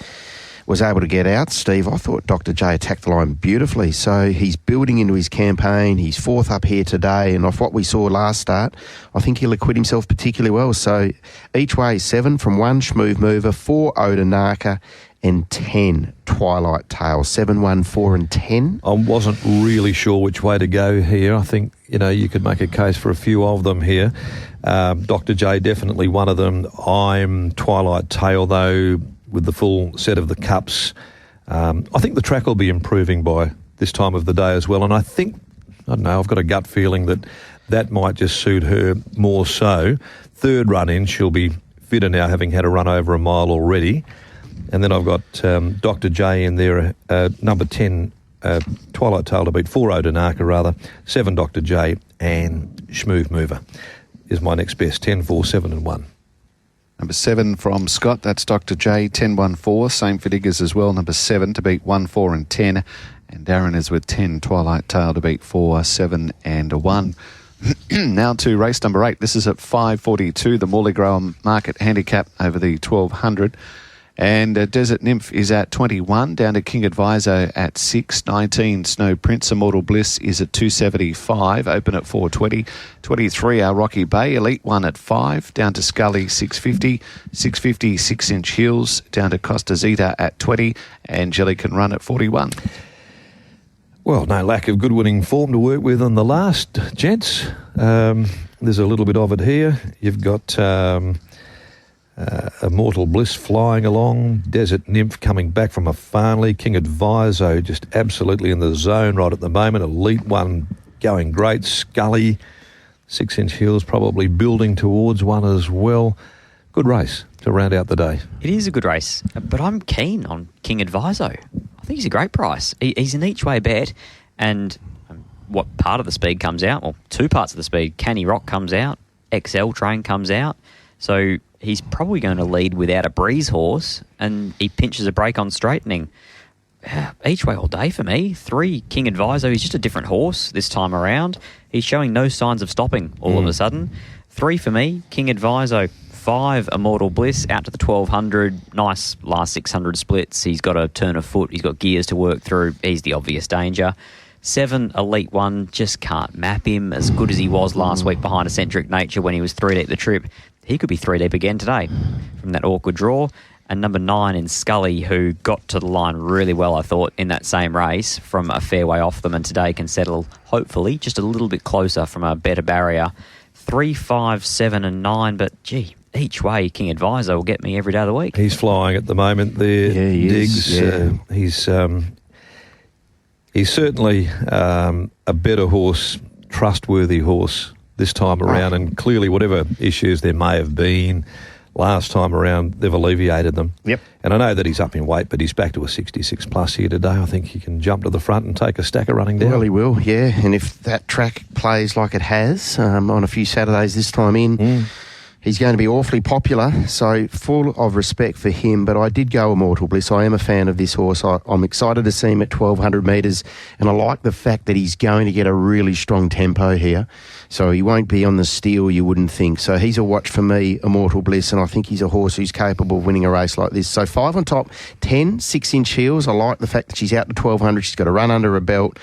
was able to get out, Steve, I thought Dr. J attacked the line beautifully. So he's building into his campaign. He's 4th up here today. And off what we saw last start, I think he'll acquit himself particularly well. So each way, 7 from 1, Schmoove Mover, 4, Odinaka, and 10, Twilight Tale. 7, 1, 4 and 10. I wasn't really sure which way to go here. I think, you could make a case for a few of them here. Dr. J, definitely one of them. I'm Twilight Tale, though, with the full set of the cups. I think the track will be improving by this time of the day as well. And I think, I've got a gut feeling that might just suit her more so. 3rd run in, she'll be fitter now, having had a run over a mile already. And then I've got Dr. J in there, number 10, Twilight Tale to beat, 4 Odinaka rather, 7 Dr. J, and Schmoove Mover is my next best, 10, 4, 7 and 1. Number 7 from Scott, that's Dr. J, 10, 1, 4. Same for Diggers as well, number 7 to beat 1, 4 and 10. And Darren is with 10, Twilight Tale to beat 4, 7 and 1. Now to race number 8. This is at 5:42, the Morley Graham Market Handicap over the 1200. And Desert Nymph is at 21, down to King Advisor at 6, 19, Snow Prince, Immortal Bliss is at 275, open at 420, 23, our Rocky Bay, Elite 1 at 5, down to Scully 650, 650, 6-inch Heels, down to Costa Zeta at 20, and Jelly Can Run at 41. Well, no lack of good winning form to work with on the last, gents. There's a little bit of it here. You've got Immortal Bliss flying along, Desert Nymph coming back from a Farnley, King Adviso just absolutely in the zone right at the moment, Elite 1 going great, Scully, 6-inch Heels probably building towards one as well. Good race to round out the day. It is a good race, but I'm keen on King Adviso. I think he's a great price. He's an each-way bet, and what part of the speed comes out? Well, 2 parts of the speed. Canny Rock comes out, XL Train comes out, so he's probably going to lead without a breeze horse, and he pinches a break on straightening. Each way all day for me. 3, King Adviso. He's just a different horse this time around. He's showing no signs of stopping all of a sudden. 3 for me, King Adviso. 5, Immortal Bliss, out to the 1200. Nice last 600 splits. He's got a turn of foot. He's got gears to work through. He's the obvious danger. 7, Elite 1. Just can't map him. As good as he was last week behind Eccentric Nature when he was 3 deep the trip, he could be 3 deep again today from that awkward draw. And number 9 in Scully, who got to the line really well, I thought, in that same race from a fair way off them, and today can settle, hopefully, just a little bit closer from a better barrier. 3, 5, 7 and 9, but gee, each way King Advisor will get me every day of the week. He's flying at the moment there, Diggs. He's certainly a better horse, trustworthy horse this time around, and clearly whatever issues there may have been last time around, they've alleviated them. Yep. And I know that he's up in weight, but he's back to a 66 plus here today. I think he can jump to the front and take a stacker running down. Well, he will, yeah. And if that track plays like it has on a few Saturdays this time in, he's going to be awfully popular, so full of respect for him. But I did go Immortal Bliss. I am a fan of this horse. I'm excited to see him at 1,200 metres, and I like the fact that he's going to get a really strong tempo here. So he won't be on the steel, you wouldn't think. So he's a watch for me, Immortal Bliss, and I think he's a horse who's capable of winning a race like this. So 5 on top, 10, 6-inch Heels. I like the fact that she's out to 1,200. She's got a run under her belt.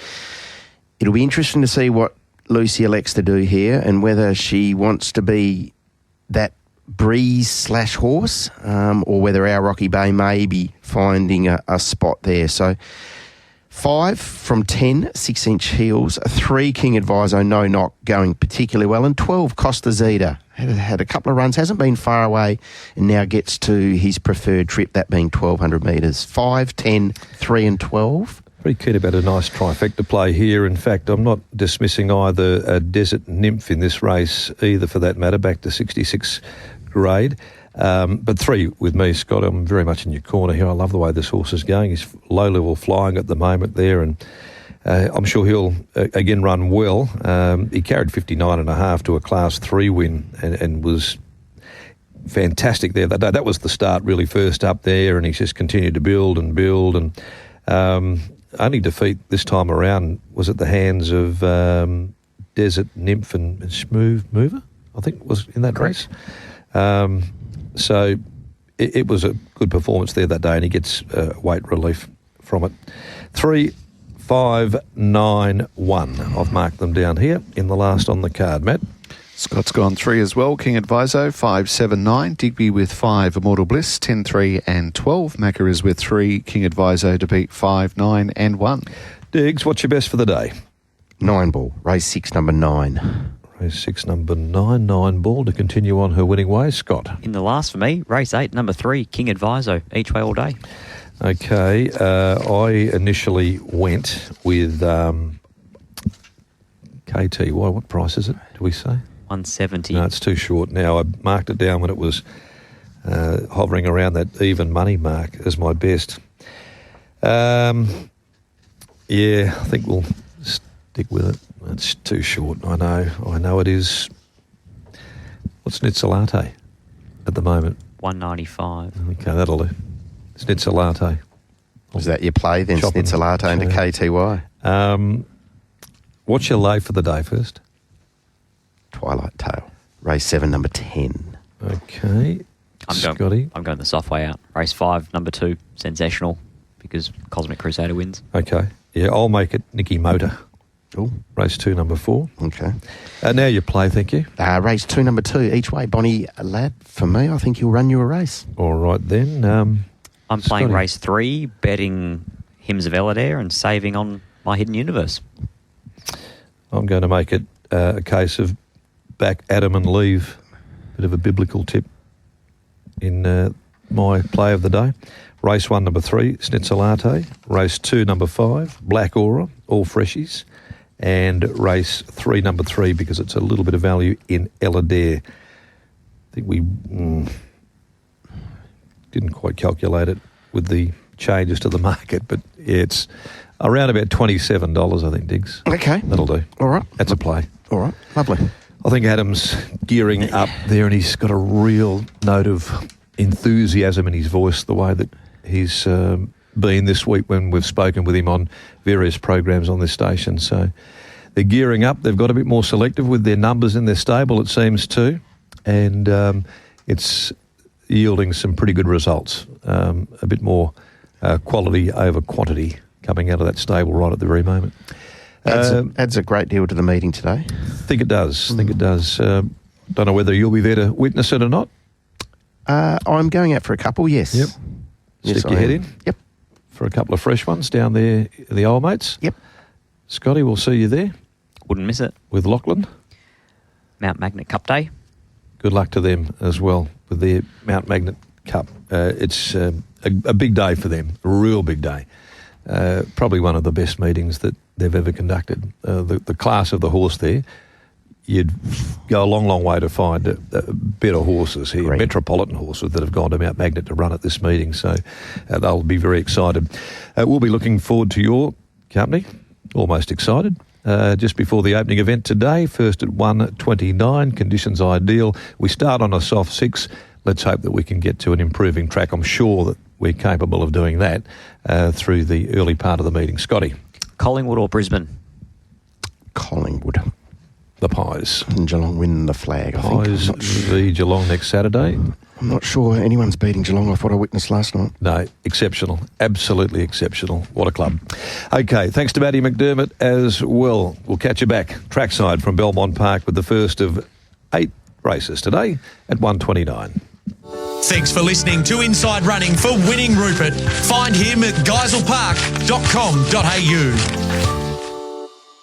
It'll be interesting to see what Lucy elects to do here and whether she wants to be that breeze/horse or whether our Rocky Bay may be finding a spot there. So 5 from 10, 6-inch Heels, 3 King Adviso, no knock, going particularly well, and 12 Costa Zeta. Had a couple of runs, hasn't been far away, and now gets to his preferred trip, that being 1,200 metres. 5, 10, 3 and 12. Very keen about a nice trifecta play here. In fact, I'm not dismissing either a Desert Nymph in this race, either for that matter, back to 66 grade. But 3 with me, Scott. I'm very much in your corner here. I love the way this horse is going. He's low-level flying at the moment there, and I'm sure he'll again run well. He carried 59.5 to a Class 3 win and was fantastic there that day. That was the start really first up there, and he's just continued to build and only defeat this time around was at the hands of Desert Nymph and Smooth Mover, I think was in that race. So it was a good performance there that day, and he gets weight relief from it. 3, 5, 9, 1. I've marked them down here in the last on the card, Matt. Scott's gone 3 as well. King Adviso, 5, 7, 9. Digby with 5, Immortal Bliss, 10, 3 and 12. Macca is with 3, King Adviso to beat 5, 9 and 1. Diggs, what's your best for the day? 9 ball, race 6, number 9. Race 6, number 9, 9 ball to continue on her winning way. Scott? In the last for me, race 8, number 3, King Adviso, each way all day. Okay, I initially went with KT. What price is it, do we say? 170. No, it's too short now. I marked it down when it was hovering around that even money mark as my best. Yeah, I think we'll stick with it. It's too short. I know it is. What's Nitsalate at the moment? 195. Okay, that'll do. Snitsalate. Was that your play then? Snitsalate into KTY? What's your lay for the day first? Twilight Tale. Race 7, number 10. Okay. Scotty? I'm going the soft way out. Race 5, number 2, Sensational, because Cosmic Crusader wins. Okay. Yeah, I'll make it Nicky Motor. Oh. Race 2, number 4. Okay. Now you play, thank you. Race 2, number 2, each way. Bonnie Lad, for me, I think he'll run you a race. All right then. I'm playing Scotty. race 3, betting Hymns of Eladair and saving on my Hidden Universe. I'm going to make it a case of back Adam and leave. Bit of a biblical tip in my play of the day. Race 1, number 3, Snitsalate. Race 2, number 5, Black Aura, all freshies. And race 3, number 3, because it's a little bit of value in Eladair. I think we didn't quite calculate it with the changes to the market, but yeah, it's around about $27, I think, Diggs. Okay. That'll do. All right. That's a play. All right. Lovely. I think Adam's gearing up there, and he's got a real note of enthusiasm in his voice, the way that he's been this week when we've spoken with him on various programs on this station. So they're gearing up. They've got a bit more selective with their numbers in their stable, it seems too, and it's yielding some pretty good results. A bit more quality over quantity coming out of that stable right at the very moment. Adds a great deal to the meeting today. I think it does. Don't know whether you'll be there to witness it or not. I'm going out for a couple, yes. Yep. Yes, Stick your head in. Yep. For a couple of fresh ones down there, the old mates. Yep. Scotty, we'll see you there Wouldn't miss it. with Lachlan. Mount Magnet Cup Day. Good luck to them as well with their Mount Magnet Cup. It's a big day for them, a real big day. Probably one of the best meetings that they've ever conducted. The class of the horse there, you'd go a long, long way to find better horses here, Great. metropolitan horses that have gone to Mount Magnet to run at this meeting. So they'll be very excited. We'll be looking forward to your company, almost excited. Just before the opening event today, first at 1:29, conditions ideal. We start on a soft 6. Let's hope that we can get to an improving track. I'm sure that we're capable of doing that through the early part of the meeting. Scotty? Collingwood or Brisbane? Collingwood. The Pies. And Geelong win the flag, I think. Pies v Geelong next Saturday. I'm not sure anyone's beating Geelong off what I witnessed last night. No, exceptional. Absolutely exceptional. What a club. Okay, thanks to Matty McDermott as well. We'll catch you back trackside from Belmont Park with the first of 8 races today at 1:29. Thanks for listening to Inside Running for Winning Rupert. Find him at geiselpark.com.au.